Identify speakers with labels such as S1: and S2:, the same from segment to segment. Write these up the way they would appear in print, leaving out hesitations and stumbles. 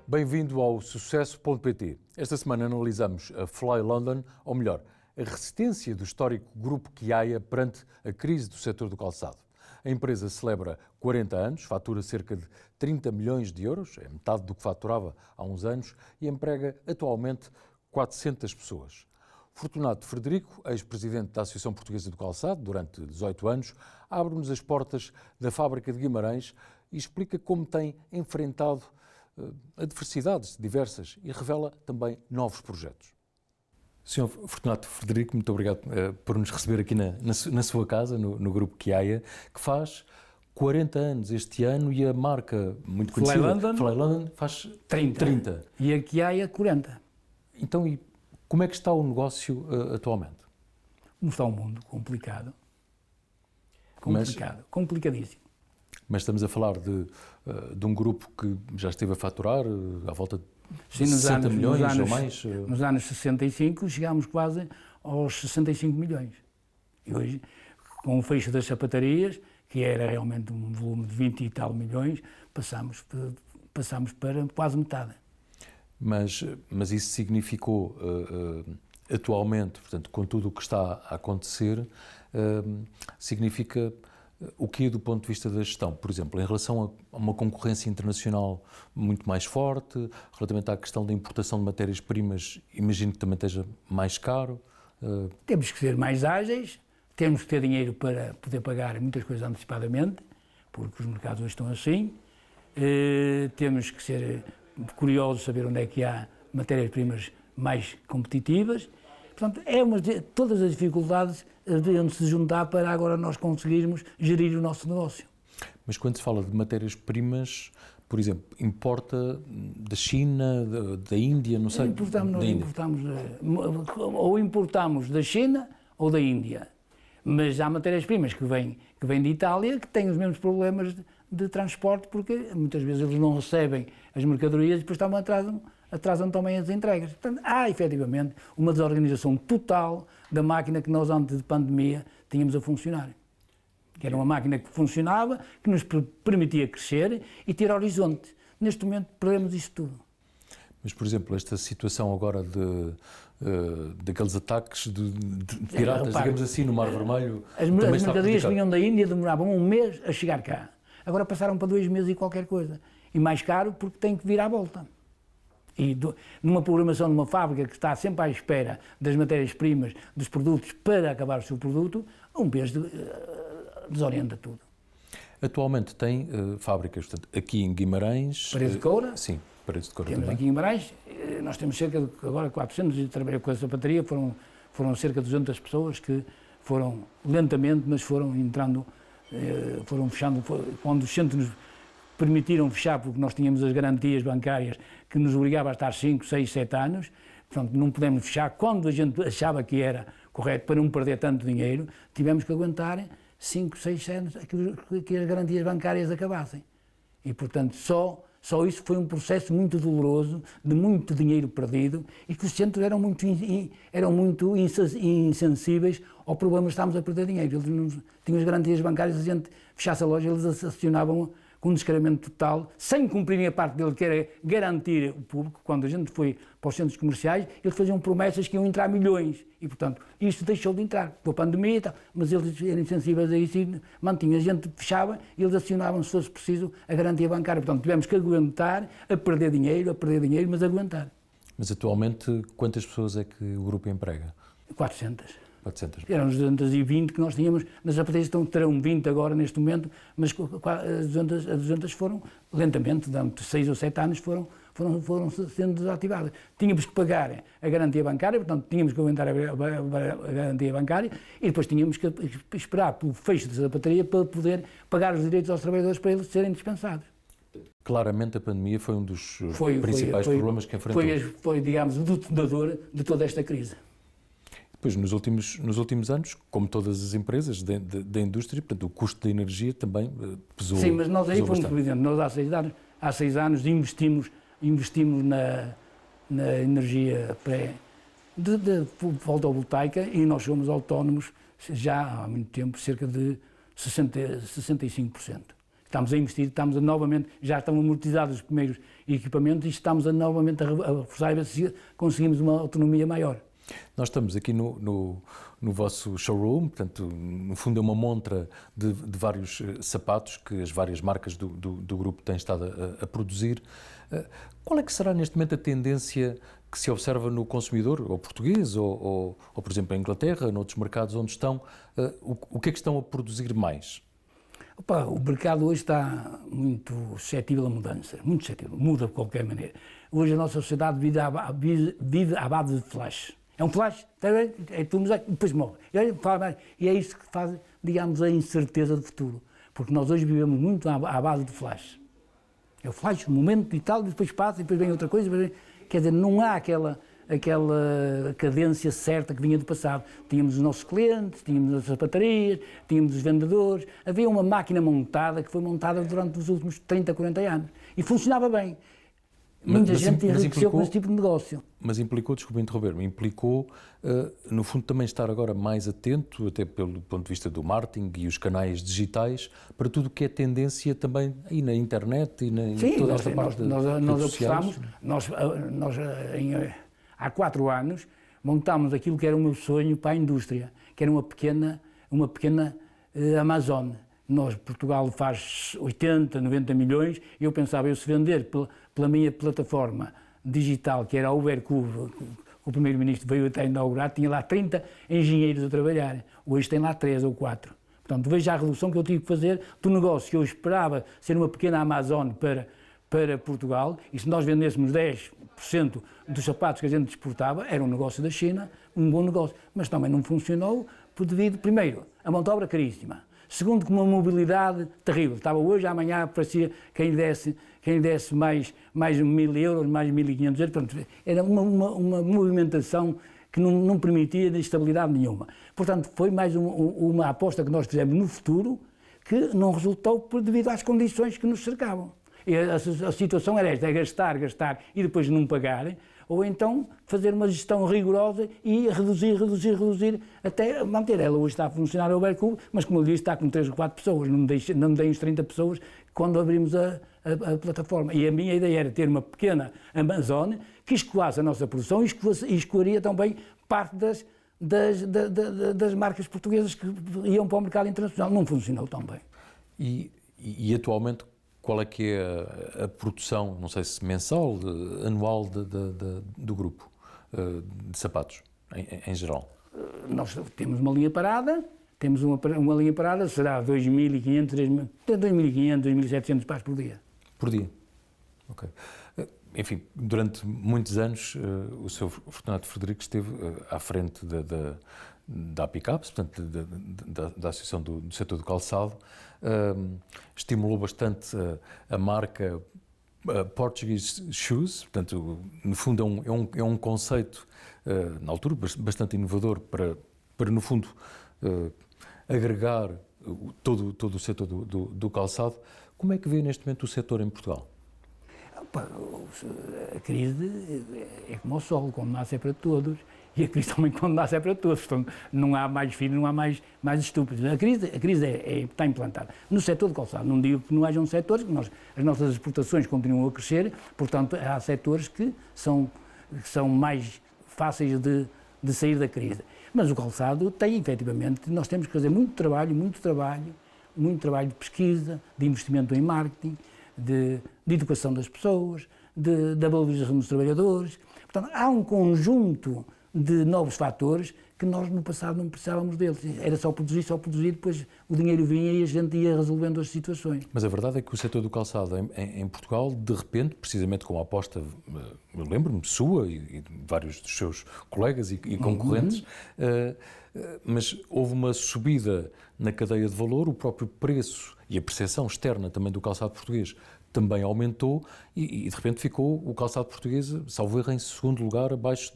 S1: Bem-vindo ao Sucesso.pt. Esta semana analisamos a Fly London, ou melhor, a resistência do histórico grupo Kiaia perante a crise do setor do calçado. A empresa celebra 40 anos, fatura cerca de 30 milhões de euros, é metade do que faturava há uns anos, e emprega atualmente 400 pessoas. Fortunato Frederico, ex-presidente da Associação Portuguesa do Calçado durante 18 anos, abre-nos as portas da fábrica de Guimarães e explica como tem enfrentado adversidades diversas e revela também novos projetos. Sr. Fortunato Frederico, muito obrigado por nos receber aqui na sua casa, no Grupo Kiaia, que faz 40 anos este ano e a marca muito conhecida, Fly London, faz 30.
S2: E a Kiaia 40.
S1: Então, e como é que está o negócio atualmente?
S2: Como está o mundo? Complicado. Complicadíssimo.
S1: Mas estamos a falar de um grupo que já esteve a faturar à volta de 60 milhões ou mais?
S2: Nos anos 65 chegámos quase aos 65 milhões. E hoje, com o fecho das sapatarias, que era realmente um volume de 20 e tal milhões, passamos para quase metade.
S1: Mas isso significou, atualmente, portanto, com tudo o que está a acontecer, significa o que é do ponto de vista da gestão? Por exemplo, em relação a uma concorrência internacional muito mais forte, relativamente à questão da importação de matérias-primas, imagino que também esteja mais caro?
S2: Temos que ser mais ágeis, temos que ter dinheiro para poder pagar muitas coisas antecipadamente, porque os mercados hoje estão assim. Temos que ser curiosos, saber onde é que há matérias-primas mais competitivas. Portanto, todas as dificuldades deviam se juntar para agora nós conseguirmos gerir o nosso negócio.
S1: Mas quando se fala de matérias-primas, por exemplo, importa da China, da Índia, não sei?
S2: Importamos da China ou da Índia. Mas há matérias-primas que vêm de Itália que têm os mesmos problemas de transporte, porque muitas vezes eles não recebem as mercadorias e depois atrasam também as entregas. Portanto, há efetivamente uma desorganização total da máquina que nós antes de pandemia tínhamos a funcionar. Que era uma máquina que funcionava, que nos permitia crescer e ter horizonte. Neste momento perdemos isso tudo.
S1: Mas, por exemplo, esta situação agora daqueles ataques de piratas, digamos assim, no Mar Vermelho...
S2: As mercadorias que vinham da Índia demoravam um mês a chegar cá. Agora passaram para 2 meses e qualquer coisa. E mais caro porque tem que vir à volta. E numa programação de uma fábrica que está sempre à espera das matérias-primas, dos produtos para acabar o seu produto, um mês desorienta tudo.
S1: Atualmente tem fábricas, portanto, aqui em Guimarães...
S2: Paredes de Coura?
S1: Sim, Paredes de Coura
S2: temos
S1: também.
S2: Aqui em Guimarães, nós temos cerca de agora 400, e trabalhei com a sapataria, foram cerca de 200 pessoas que foram lentamente, mas foram entrando, foram fechando, quando os centros nos permitiram fechar, porque nós tínhamos as garantias bancárias que nos obrigava a estar 5, 6, 7 anos, portanto não pudemos fechar quando a gente achava que era correto para não perder tanto dinheiro, tivemos que aguentar 5, 6 anos que as garantias bancárias acabassem. E portanto só isso foi um processo muito doloroso, de muito dinheiro perdido, e que os centros eram muito insensíveis ao problema de estarmos a perder dinheiro. Eles não tinham as garantias bancárias, a gente fechasse a loja, eles acionavam com um descaramento total, sem cumprirem a parte dele, que era garantir o público. Quando a gente foi para os centros comerciais, eles faziam promessas que iam entrar milhões, e portanto, isto deixou de entrar, com a pandemia e tal, mas eles eram insensíveis a isso e mantinham. A gente fechava e eles acionavam, se fosse preciso, a garantia bancária. Portanto, tivemos que aguentar, a perder dinheiro, mas aguentar.
S1: Mas atualmente, quantas pessoas é que o grupo emprega?
S2: 400.
S1: 400.
S2: Eram os 220 que nós tínhamos, nas sapatarias terão 20 agora neste momento, mas as 200 foram lentamente, durante 6 ou 7 anos foram sendo desativadas. Tínhamos que pagar a garantia bancária, portanto tínhamos que aumentar a garantia bancária e depois tínhamos que esperar pelo fecho da sapataria para poder pagar os direitos aos trabalhadores para eles serem dispensados.
S1: Claramente a pandemia foi um dos principais problemas que enfrentou.
S2: Foi, digamos, o detonador de toda esta crise.
S1: Pois, nos últimos anos, como todas as empresas da indústria, portanto, o custo da energia também pesou.
S2: Sim, mas nós aí fomos,
S1: bastante.
S2: por exemplo, nós há 6 anos investimos na energia de fotovoltaica e nós somos autónomos já há muito tempo, cerca de 65%. Estamos a investir, novamente, já estão amortizados os primeiros equipamentos e estamos novamente a reforçar e ver se conseguimos uma autonomia maior.
S1: Nós estamos aqui no vosso showroom, portanto, no fundo é uma montra de vários sapatos que as várias marcas do grupo têm estado a produzir. Qual é que será neste momento a tendência que se observa no consumidor, ou português, ou por exemplo, em Inglaterra, noutros mercados onde estão? O que é que estão a produzir mais?
S2: Opa, o mercado hoje está muito suscetível a mudanças, muito suscetível, muda de qualquer maneira. Hoje a nossa sociedade vive à base de flash. É um flash, depois morre. E é isso que faz, digamos, a incerteza do futuro. Porque nós hoje vivemos muito à base de flash. É o flash, o momento e tal, depois passa, depois vem outra coisa. Quer dizer, não há aquela cadência certa que vinha do passado. Tínhamos os nossos clientes, tínhamos as sapatarias, tínhamos os vendedores. Havia uma máquina montada que foi montada durante os últimos 30, 40 anos. E funcionava bem. Muita gente enriqueceu com esse tipo de negócio.
S1: Mas implicou, desculpe interromper-me, no fundo também estar agora mais atento, até pelo ponto de vista do marketing e os canais digitais, para tudo o que é tendência também aí na internet e em toda esta parte
S2: nós apostamos, há 4 anos, montámos aquilo que era o meu sonho para a indústria, que era uma pequena Amazon. Portugal faz 80, 90 milhões, e eu pensava, se vender pela minha plataforma digital, que era a Ubercube, o primeiro-ministro veio até inaugurar, tinha lá 30 engenheiros a trabalhar. Hoje tem lá 3 ou 4. Portanto, veja a redução que eu tive que fazer do negócio que eu esperava ser uma pequena Amazon para Portugal, e se nós vendêssemos 10% dos sapatos que a gente exportava, era um negócio da China, um bom negócio. Mas também não funcionou, devido, primeiro, a mão de obra caríssima. Segundo, com uma mobilidade terrível. Estava hoje, amanhã parecia quem desse mais 1.000 euros, mais 1.500 euros. Portanto, era uma movimentação que não permitia estabilidade nenhuma. Portanto, foi mais uma aposta que nós fizemos no futuro, que não resultou devido às condições que nos cercavam. E a situação era esta, é gastar e depois não pagar, ou então fazer uma gestão rigorosa e reduzir, até manter. Ela hoje está a funcionar a Ubercube, mas como eu disse, está com 3 ou 4 pessoas, não me deem os 30 pessoas quando abrimos a plataforma. E a minha ideia era ter uma pequena Amazon que escoasse a nossa produção e escoaria também parte das marcas portuguesas que iam para o mercado internacional. Não funcionou tão bem.
S1: E atualmente, qual é que é a produção, não sei se mensal, anual do grupo de sapatos, em geral?
S2: Nós temos uma linha parada, será 2.500, 2.700 pares por dia.
S1: Por dia? Ok. Enfim, durante muitos anos o Sr. Fortunato Frederico esteve à frente da APICAPS, portanto da Associação do Setor do Calçado, estimulou bastante a marca Portuguese Shoes, portanto, no fundo é um conceito, na altura, bastante inovador para no fundo, agregar todo o setor do calçado. Como é que vê neste momento o setor em Portugal?
S2: A crise é como o sol, quando nasce é para todos, e a crise também quando nasce é para todos, portanto não há mais filhos, não há mais estúpidos. A crise está implantada. No setor do calçado, não digo que não hajam setores, as nossas exportações continuam a crescer, portanto há setores que são mais fáceis de sair da crise. Mas o calçado tem, efetivamente, nós temos que fazer muito trabalho de pesquisa, de investimento em marketing, de educação das pessoas, da valorização dos trabalhadores. Portanto, há um conjunto de novos fatores que nós no passado não precisávamos deles. Era só produzir, depois o dinheiro vinha e a gente ia resolvendo as situações.
S1: Mas a verdade é que o setor do calçado em Portugal, de repente, precisamente com a aposta, eu lembro-me, sua e de vários dos seus colegas e concorrentes, mas houve uma subida na cadeia de valor, o próprio preço e a percepção externa também do calçado português também aumentou e de repente ficou o calçado português, salvo erro, em segundo lugar, abaixo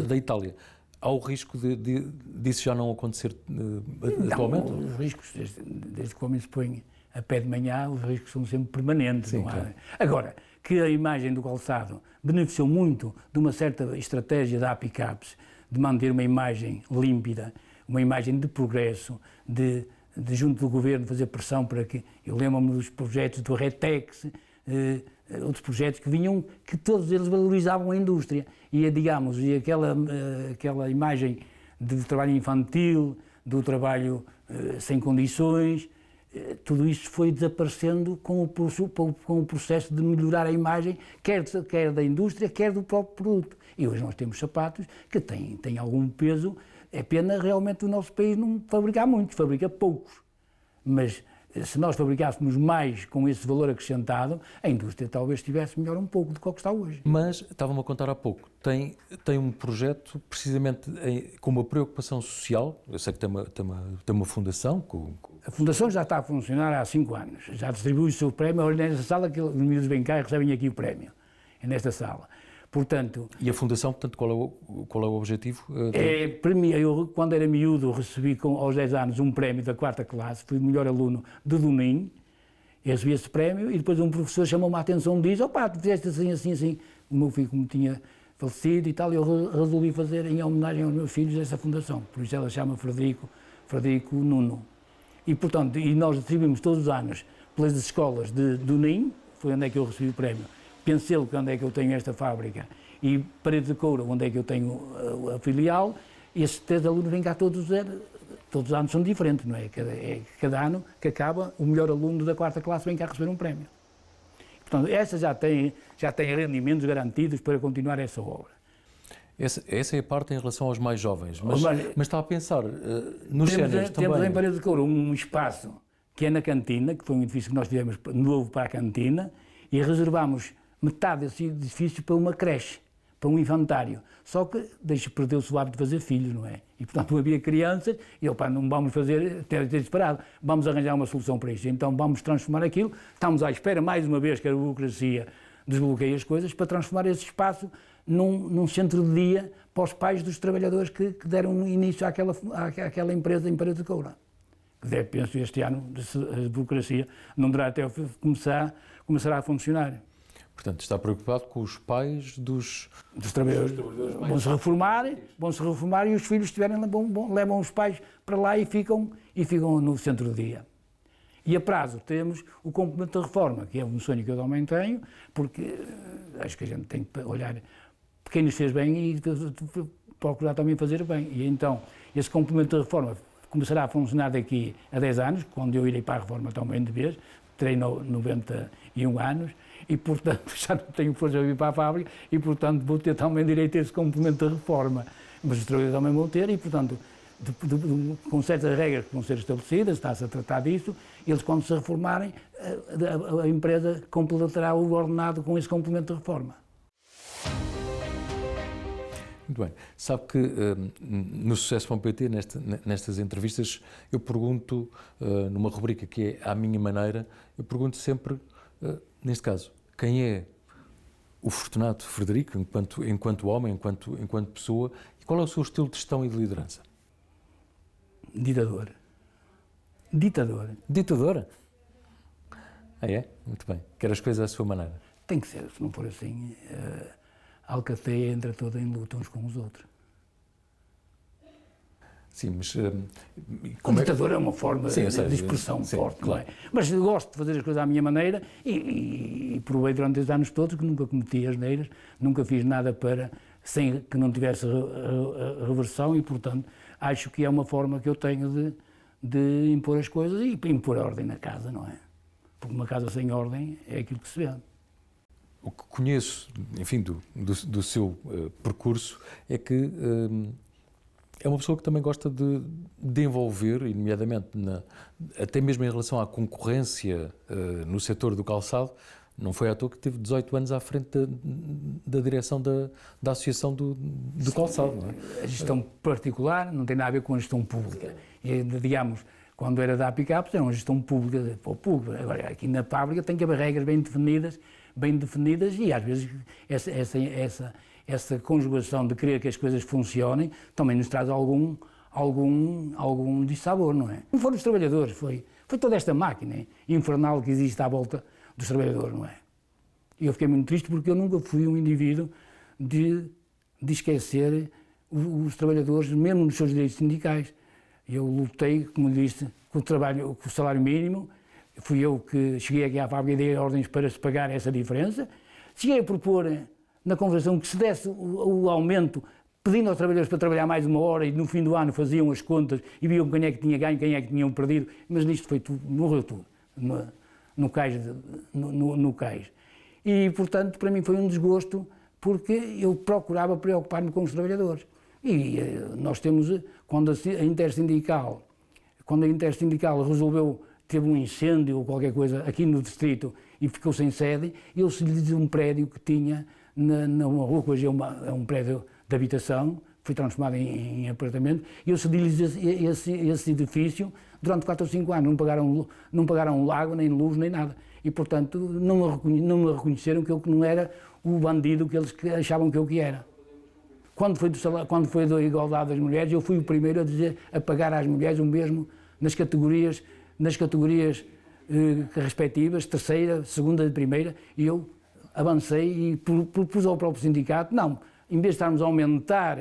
S1: da Itália. Há o risco disso já não acontecer atualmente?
S2: Não, os riscos, desde que o homem se põe a pé de manhã, os riscos são sempre permanentes. Sim, não claro. Agora, que a imagem do calçado beneficiou muito de uma certa estratégia da APICAPS, de manter uma imagem límpida, uma imagem de progresso, de junto do governo, fazer pressão para que... Eu lembro-me dos projetos do Retex, outros projetos que vinham, que todos eles valorizavam a indústria. E, digamos, aquela imagem do trabalho infantil, do trabalho sem condições, tudo isso foi desaparecendo com o processo de melhorar a imagem, quer da indústria, quer do próprio produto. E hoje nós temos sapatos que têm algum peso. É pena realmente o nosso país não fabricar muitos, fabrica poucos. Mas se nós fabricássemos mais com esse valor acrescentado, a indústria talvez estivesse melhor um pouco do que está hoje.
S1: Mas, estava-me a contar há pouco, tem um projeto precisamente com uma preocupação social. Eu sei que tem uma fundação.
S2: A fundação já está a funcionar há 5 anos. Já distribui o seu prémio. Olha, nesta sala que os miúdos vêm cá e recebem aqui o prémio. É nesta sala. Portanto,
S1: e a fundação, portanto, qual é o objetivo?
S2: Para mim, eu, quando era miúdo, recebi aos 10 anos um prémio da 4ª classe, fui o melhor aluno de Dominho, eu recebi esse prémio e depois um professor chamou-me a atenção e disse: opá, tu fizeste assim, assim, assim. O meu filho, como tinha falecido e tal, eu resolvi fazer em homenagem aos meus filhos essa fundação, por isso ela chama Frederico Nuno. E, portanto, nós distribuímos todos os anos pelas escolas de Dominho, foi onde é que eu recebi o prémio. Pensei que onde é que eu tenho esta fábrica, e Paredes de Coura, onde é que eu tenho a filial, e esses 3 alunos vêm cá todos os anos são diferentes, não é? Cada ano que acaba, o melhor aluno da 4ª classe vem cá receber um prémio. Portanto, essa já tem rendimentos garantidos para continuar essa obra.
S1: Essa é a parte em relação aos mais jovens, mas estava a pensar, nos séniores também...
S2: Temos em Paredes de Coura um espaço que é na cantina, que foi um edifício que nós tivemos novo para a cantina, e reservámos metade desse edifício para uma creche, para um infantário. Só que perdeu-se o hábito de fazer filhos, não é? E, portanto, não havia crianças, e não vamos ter disparado, vamos arranjar uma solução para isso. Então, vamos transformar aquilo, estamos à espera, mais uma vez, que a burocracia desbloqueie as coisas, para transformar esse espaço num centro de dia para os pais dos trabalhadores que deram início àquela empresa em Paredes de Coura. Penso este ano, a burocracia não dará até começará a funcionar.
S1: Portanto, está preocupado com os pais dos
S2: trabalhadores. Vão-se reformar e os filhos levam os pais para lá e ficam no centro do dia. E a prazo temos o complemento da reforma, que é um sonho que eu também tenho, porque acho que a gente tem que olhar quem nos fez bem e procurar também fazer bem. E então, esse complemento da reforma começará a funcionar daqui a 10 anos, quando eu irei para a reforma também de vez, terei 91 anos, e, portanto, já não tenho força para ir para a fábrica e, portanto, vou ter também direito a esse complemento da reforma. Mas os trabalhadores também vão ter e, portanto, com certas regras que vão ser estabelecidas, está-se a tratar disso, eles, quando se reformarem, a empresa completará o ordenado com esse complemento de reforma.
S1: Muito bem. Sabe que no Sucesso.pt, nestas entrevistas, eu pergunto, numa rubrica que é À Minha Maneira, eu pergunto sempre, neste caso, quem é o Fortunato Frederico, enquanto homem, enquanto pessoa, e qual é o seu estilo de gestão e de liderança?
S2: Ditador.
S1: Ditadora? Ah, é? Muito bem. Quer as coisas à sua maneira?
S2: Tem que ser, se não for assim, a alcateia entra toda em luta uns com os outros.
S1: Sim, mas...
S2: O ditador é uma forma de expressão forte, claro. Não é? Mas eu gosto de fazer as coisas à minha maneira e provei durante estes anos todos que nunca cometi asneiras, nunca fiz nada sem que não tivesse reversão e, portanto, acho que é uma forma que eu tenho de impor as coisas e impor a ordem na casa, não é? Porque uma casa sem ordem é aquilo que se vê.
S1: O que conheço, enfim, do seu percurso é que é uma pessoa que também gosta de envolver, e nomeadamente, até mesmo em relação à concorrência no setor do calçado. Não foi à toa que teve 18 anos à frente da direção da Associação do Calçado, não é?
S2: A gestão particular não tem nada a ver com a gestão pública. E, digamos, quando era da APICAP, era uma gestão pública para o público. Agora, aqui na fábrica tem que haver regras bem definidas e, às vezes, essa conjugação de querer que as coisas funcionem também nos traz algum dissabor, não é? Não foram os trabalhadores, foi toda esta máquina infernal que existe à volta dos trabalhadores, não é? E eu fiquei muito triste porque eu nunca fui um indivíduo de os trabalhadores, mesmo nos seus direitos sindicais. Eu lutei, como lhe disse, com o salário mínimo. Fui eu que cheguei aqui à fábrica e dei ordens para se pagar essa diferença. Cheguei a propor na conversação que se desse o aumento, pedindo aos trabalhadores para trabalhar mais 1 hora e no fim do ano faziam as contas e viam quem é que tinha ganho, quem é que tinham perdido, mas nisto foi tudo, morreu tudo, no cais. E, portanto, para mim foi um desgosto, porque eu procurava preocupar-me com os trabalhadores. E nós temos, quando a Intersindical resolveu, teve um incêndio ou qualquer coisa aqui no distrito e ficou sem sede, eu cedi-lhes um prédio que tinha numa rua que hoje é um prédio de habitação, foi transformado em apartamento, e eu cedi-lhes esse edifício durante 4 ou 5 anos, não pagaram lago, nem luz, nem nada. E, portanto, não me reconheceram que eu não era o bandido que eles achavam que eu que era. Quando foi da igualdade das mulheres, eu fui o primeiro a pagar às mulheres o mesmo nas categorias respectivas, terceira, segunda e primeira, e eu avancei e propus ao próprio sindicato, não, em vez de estarmos a aumentar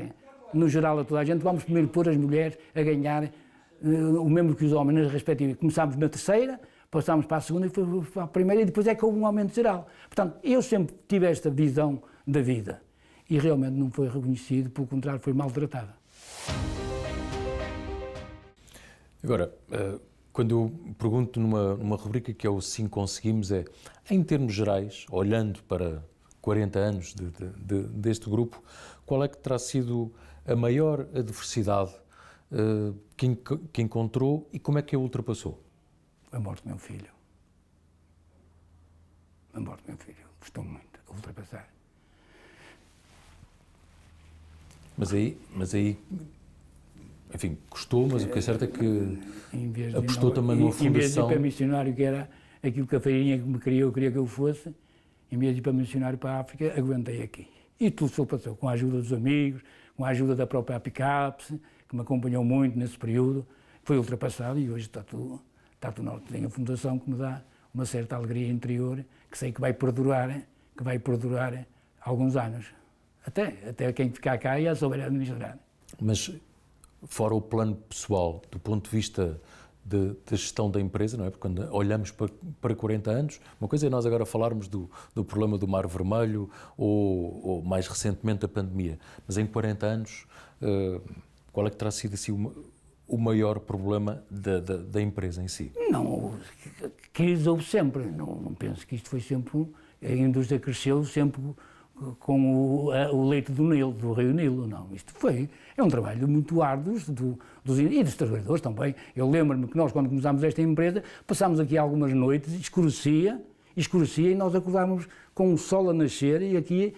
S2: no geral a toda a gente, vamos primeiro pôr as mulheres a ganhar o mesmo que os homens nas respectivas. Começámos na terceira, passámos para a segunda e foi para a primeira e depois é que houve um aumento geral. Portanto, eu sempre tive esta visão da vida e realmente não foi reconhecido, pelo contrário, foi maltratada.
S1: Agora, quando eu pergunto numa rubrica que é o Sim Conseguimos, em termos gerais, olhando para 40 anos deste grupo, qual é que terá sido a maior adversidade que encontrou e como é que a ultrapassou?
S2: A morte do meu filho. A morte do meu filho. Custou muito a ultrapassar.
S1: Mas aí, enfim, custou, mas o que é certo é que apostou também numa fundação...
S2: Em vez de ir para missionário, que era aquilo que a feirinha que me queria que eu fosse, em vez de ir para missionário para a África, aguentei aqui. E tudo se passou, com a ajuda dos amigos, com a ajuda da própria Apicapse, que me acompanhou muito nesse período, foi ultrapassado e hoje está tudo norte. Tenho a fundação que me dá uma certa alegria interior, que sei que vai perdurar alguns anos. Até quem ficar cá e a souber administrar.
S1: Mas, fora o plano pessoal, do ponto de vista da gestão da empresa, não é? Porque quando olhamos para 40 anos, uma coisa é nós agora falarmos do problema do Mar Vermelho ou mais recentemente a pandemia, mas em 40 anos, qual é que terá sido assim, o maior problema da empresa em si?
S2: Não, crise houve sempre, não penso que isto foi sempre, a indústria cresceu sempre com o leito do Nilo, do Rio Nilo, não, isto é um trabalho muito árduo e dos trabalhadores também. Eu lembro-me que nós, quando começámos esta empresa, passámos aqui algumas noites, escurecia e nós acordávamos com o sol a nascer e aqui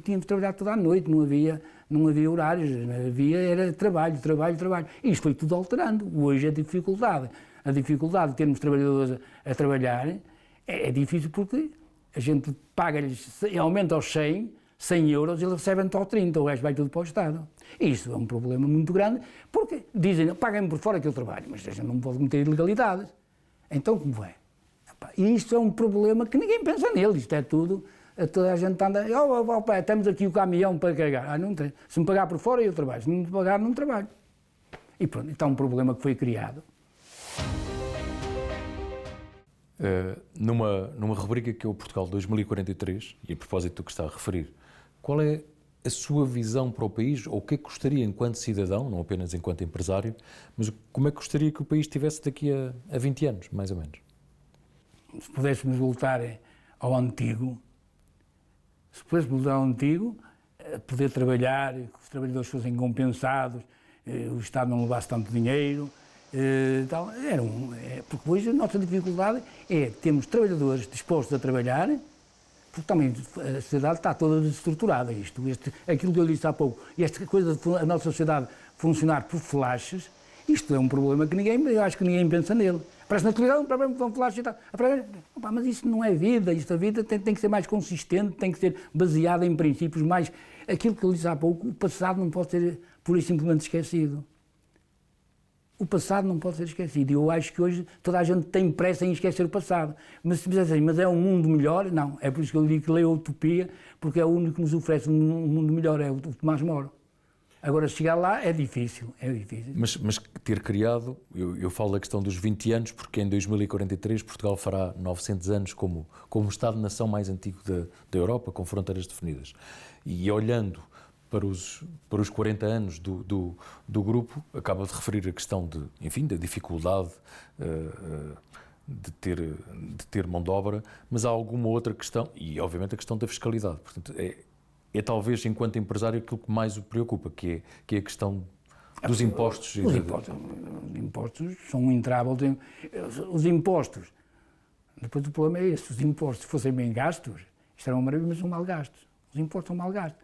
S2: tínhamos de trabalhar toda a noite, não havia horários, era trabalho. E isto foi tudo alterando. Hoje a dificuldade de termos trabalhadores a trabalhar é difícil porque a gente paga-lhes, aumenta aos 100 euros, eles recebem só 30, o resto vai tudo para o Estado. E isso é um problema muito grande, porque dizem, paguem-me por fora que eu trabalho, mas a gente não pode cometer ilegalidades. Então como é? E isto é um problema que ninguém pensa nele, isto é tudo, toda a gente anda, temos aqui o caminhão para carregar, não tem. Se me pagar por fora eu trabalho, se não me pagar não trabalho. E pronto, então é um problema que foi criado.
S1: Numa rubrica que é o Portugal 2043, e a propósito do que está a referir, qual é a sua visão para o país, ou o que é que gostaria enquanto cidadão, não apenas enquanto empresário, mas como é que gostaria que o país estivesse daqui a 20 anos, mais ou menos?
S2: Se pudéssemos voltar ao antigo, poder trabalhar, que os trabalhadores fossem compensados, o Estado não levasse tanto dinheiro, porque hoje a nossa dificuldade é termos trabalhadores dispostos a trabalhar, porque também a sociedade está toda desestruturada. Aquilo que eu disse há pouco, esta coisa de a nossa sociedade funcionar por flashes, isto é um problema que eu acho que ninguém pensa nele. Parece na televisão, um problema com flashes e tal. Mas isso não é vida, a vida tem que ser mais consistente, tem que ser baseada em princípios mais... Aquilo que eu disse há pouco, o passado não pode ser pura e simplesmente esquecido. O passado não pode ser esquecido. E eu acho que hoje toda a gente tem pressa em esquecer o passado. Mas se me dizem assim, mas é um mundo melhor? Não. É por isso que eu digo que leio a Utopia, porque é o único que nos oferece um mundo melhor, é o Tomás Moro. Agora, chegar lá é difícil, é difícil.
S1: Mas ter criado, eu falo da questão dos 20 anos, porque em 2043 Portugal fará 900 anos como o Estado-nação mais antigo da Europa, com fronteiras definidas. E olhando para os 40 anos do grupo, acaba de referir a questão da dificuldade de ter mão de obra, mas há alguma outra questão, e obviamente a questão da fiscalidade. Portanto, é talvez, enquanto empresário, aquilo que mais o preocupa, que é a questão dos impostos.
S2: Os impostos são um entrave. Os impostos, depois o problema é esse, os impostos fossem bem gastos, isto era uma maravilha, mas são mal gastos. Os impostos são mal gastos.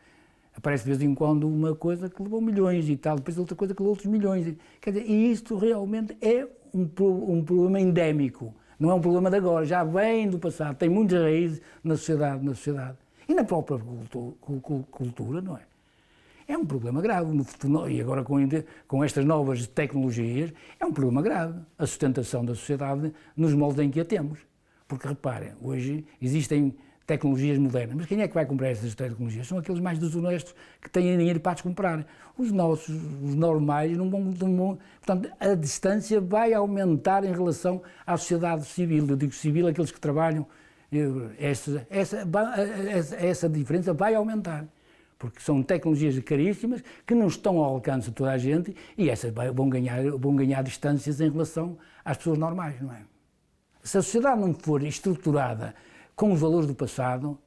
S2: Aparece de vez em quando uma coisa que levou milhões e tal, depois outra coisa que levou outros milhões. Quer dizer, e isto realmente é um problema endémico, não é um problema de agora, já vem do passado, tem muitas raízes na sociedade. E na própria cultura, não é? É um problema grave. No futuro, e agora com estas novas tecnologias, é um problema grave. A sustentação da sociedade nos moldes em que a temos. Porque, reparem, hoje existem tecnologias modernas, mas quem é que vai comprar essas tecnologias? São aqueles mais desonestos que têm dinheiro para as comprar. Os normais, não vão. Portanto, a distância vai aumentar em relação à sociedade civil. Eu digo civil, aqueles que trabalham. Essa diferença vai aumentar, porque são tecnologias caríssimas que não estão ao alcance de toda a gente e essas vão ganhar distâncias em relação às pessoas normais, não é? Se a sociedade não for estruturada com os valores do passado,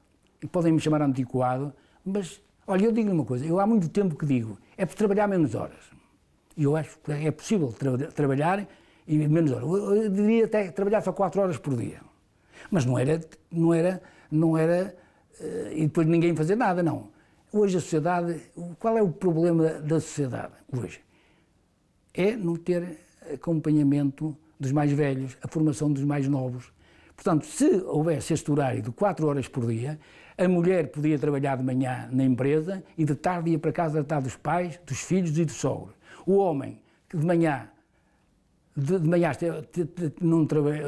S2: podem me chamar antiquado, mas, olha, eu digo-lhe uma coisa, eu há muito tempo que digo, é por trabalhar menos horas. E eu acho que é possível trabalhar e menos horas. Eu diria até trabalhar só 4 horas por dia. Mas não era, e depois ninguém fazer nada, não. Hoje a sociedade, qual é o problema da sociedade hoje? É não ter acompanhamento dos mais velhos, a formação dos mais novos. Portanto, se houvesse este horário de 4 horas por dia, a mulher podia trabalhar de manhã na empresa e de tarde ia para casa tratar dos pais, dos filhos e dos sogros. O homem, que de manhã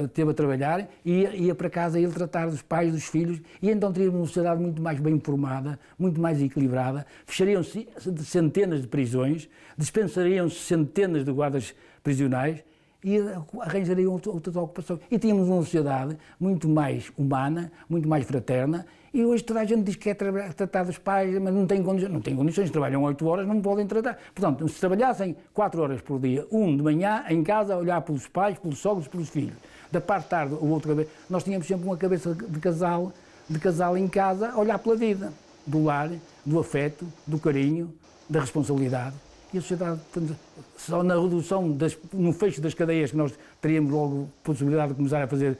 S2: esteve a trabalhar e ia para casa ele tratar dos pais, dos filhos, e então teríamos uma sociedade muito mais bem formada, muito mais equilibrada, fechariam-se centenas de prisões, dispensariam-se centenas de guardas prisionais e arranjariam outra ocupação. E tínhamos uma sociedade muito mais humana, muito mais fraterna, e hoje toda a gente diz que quer tratar dos pais, mas não tem condições, trabalham 8 horas, não podem tratar. Portanto, se trabalhassem 4 horas por dia, de manhã, em casa, a olhar pelos pais, pelos sogros, pelos filhos, da parte de tarde, o outro cabeça, nós tínhamos sempre uma cabeça de casal em casa, a olhar pela vida, do lar, do afeto, do carinho, da responsabilidade. E a sociedade, só na redução, no fecho das cadeias que nós teríamos logo possibilidade de começar a fazer,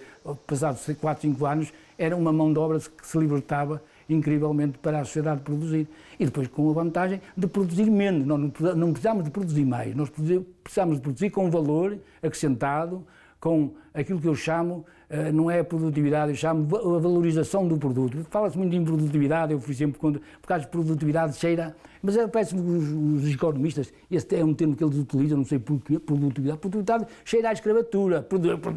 S2: passados 4, 5 anos, era uma mão de obra que se libertava incrivelmente para a sociedade produzir. E depois com a vantagem de produzir menos. Nós não precisamos de produzir mais, nós precisamos de produzir com valor acrescentado, com aquilo que eu chamo, não é a produtividade, eu chamo a valorização do produto. Fala-se muito em produtividade, eu fui sempre por causa de produtividade cheira, mas parece-me os economistas, este é um termo que eles utilizam, não sei porquê, produtividade cheira à escravatura,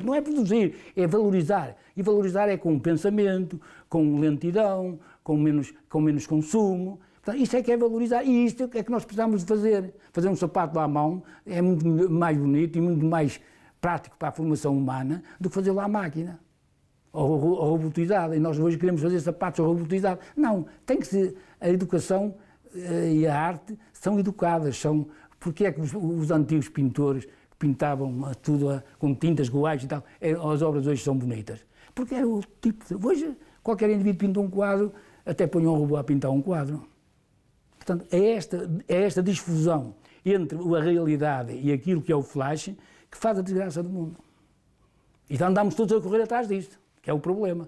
S2: não é produzir, é valorizar, e valorizar é com pensamento, com lentidão, com menos consumo. Portanto, isto é que é valorizar, e isto é que nós precisamos de fazer. Fazer um sapato à mão é muito mais bonito e muito mais prático para a formação humana do que fazê-lo à máquina, ou robotizada. E nós hoje queremos fazer sapatos robotizados. Não, tem que ser. A educação e a arte são educadas. Porque é que os antigos pintores que pintavam tudo com tintas, guais e tal, as obras hoje são bonitas? Porque é o tipo de... Hoje, qualquer indivíduo pinta um quadro, até põe um robô a pintar um quadro. Portanto, é esta difusão entre a realidade e aquilo que é o flash que faz a desgraça do mundo. Então andamos todos a correr atrás disto, que é o problema.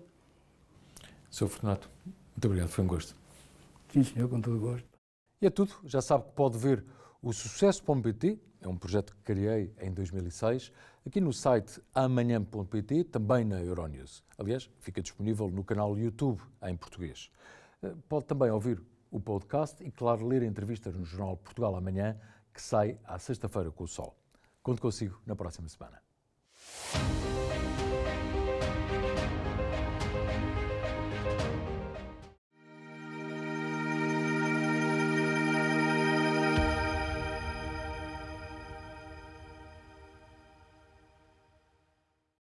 S1: Sr. Fortunato, muito obrigado, foi um gosto.
S2: Sim, senhor, com todo o gosto.
S1: E é tudo, já sabe que pode ver o Sucesso.pt, é um projeto que criei em 2006, aqui no site amanhã.pt, também na Euronews. Aliás, fica disponível no canal YouTube em português. Pode também ouvir o podcast e, claro, ler a entrevista no Jornal Portugal Amanhã, que sai à sexta-feira com o Sol. Conto consigo na próxima semana.